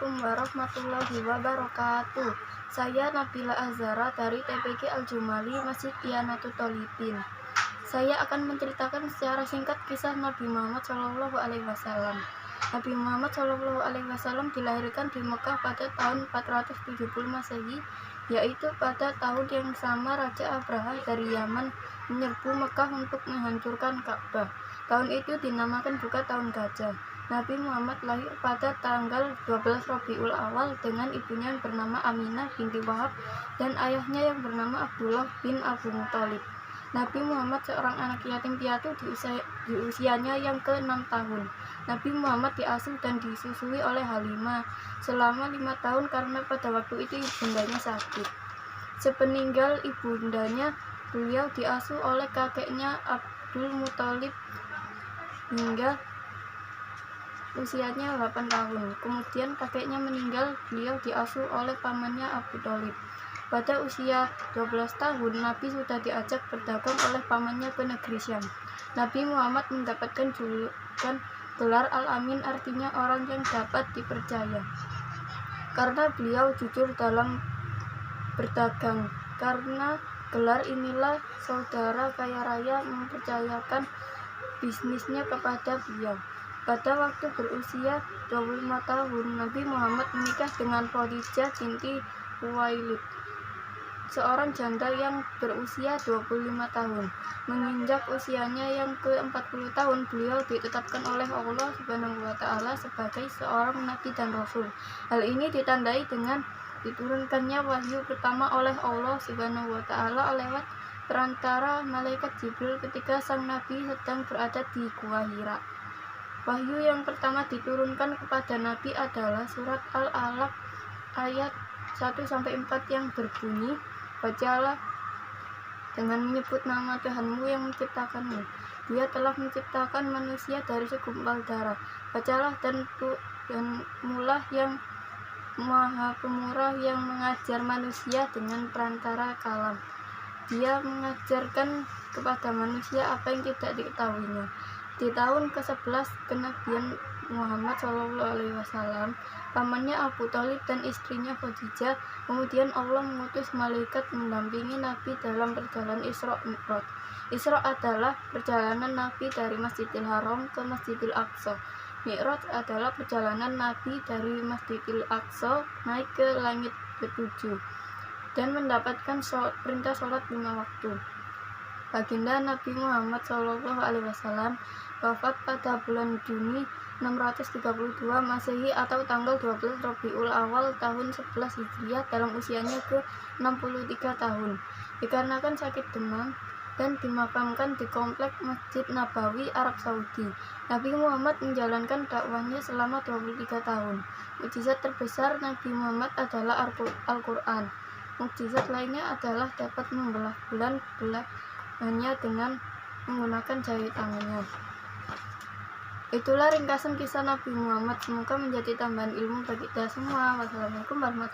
Assalamualaikum warahmatullahi wabarakatuh. Saya Nabila Azhara dari TPG Al-Jumali, Masjid Iyanatul Tholibin. Saya akan menceritakan secara singkat kisah Nabi Muhammad SAW. Nabi Muhammad SAW dilahirkan di Mekah pada tahun 470 Masehi, yaitu pada tahun yang sama Raja Abraha dari Yaman menyerbu Mekah untuk menghancurkan Ka'bah. Tahun itu dinamakan juga Tahun Gajah. Nabi Muhammad lahir pada tanggal 12 Rabiul Awal dengan ibunya yang bernama Aminah binti Wahab dan ayahnya yang bernama Abdullah bin Abu Thalib. Nabi Muhammad seorang anak yatim piatu di usianya yang ke-6 tahun. Nabi Muhammad diasuh dan disusui oleh Halimah selama 5 tahun karena pada waktu itu ibundanya sakit. Sepeninggal ibundanya, beliau diasuh oleh kakeknya Abdul Muthalib hingga usianya 8 tahun. Kemudian kakeknya meninggal, beliau diasuh oleh pamannya Abu Thalib. Pada usia 12 tahun, Nabi sudah diajak berdagang oleh pamannya ke negeri Syam. Nabi Muhammad mendapatkan julukan gelar Al-Amin, artinya orang yang dapat dipercaya, karena beliau jujur dalam berdagang. Karena gelar inilah saudara kaya raya mempercayakan bisnisnya kepada beliau. Pada waktu berusia 25 tahun, Nabi Muhammad menikah dengan Khadijah binti Khuwailid, seorang janda yang berusia 25 tahun. Menginjak usianya yang ke-40 tahun, beliau ditetapkan oleh Allah Subhanahu wa Ta'ala sebagai seorang nabi dan rasul. Hal ini ditandai dengan diturunkannya wahyu pertama oleh Allah Subhanahu wa Ta'ala lewat perantara malaikat Jibril ketika sang nabi sedang berada di Gua Hira. Wahyu yang pertama diturunkan kepada Nabi adalah surat Al-Alaq ayat 1-4 yang berbunyi, "Bacalah dengan menyebut nama Tuhanmu yang menciptakanmu. Dia telah menciptakan manusia dari segumpal darah. Bacalah dan mulah yang Maha Pemurah yang mengajar manusia dengan perantara kalam. Dia mengajarkan kepada manusia apa yang tidak diketahuinya." Di tahun ke-11 kenabian Muhammad SAW, pamannya Abu Thalib dan istrinya Khadijah, kemudian Allah mengutus malaikat mendampingi Nabi dalam perjalanan Isra Mi'raj. Isra adalah perjalanan Nabi dari Masjidil Haram ke Masjidil Aqsa. Mi'raj adalah perjalanan Nabi dari Masjidil Aqsa naik ke langit ke-7 dan mendapatkan perintah sholat 5 waktu. Baginda Nabi Muhammad SAW wafat pada bulan Juni 632 Masehi atau tanggal 12 Rabiul Awal tahun 11 Hijriah dalam usianya ke-63 tahun, dikarenakan sakit demam, dan dimakamkan di komplek Masjid Nabawi, Arab Saudi. Nabi Muhammad menjalankan dakwahnya selama 23 tahun. Mukjizat terbesar Nabi Muhammad adalah Al-Quran. Mukjizat lainnya adalah dapat membelah bulan hanya dengan menggunakan jari tangannya. Itulah ringkasan kisah Nabi Muhammad. Semoga menjadi tambahan ilmu bagi kita semua. Wassalamualaikum warahmatullahi wabarakatuh.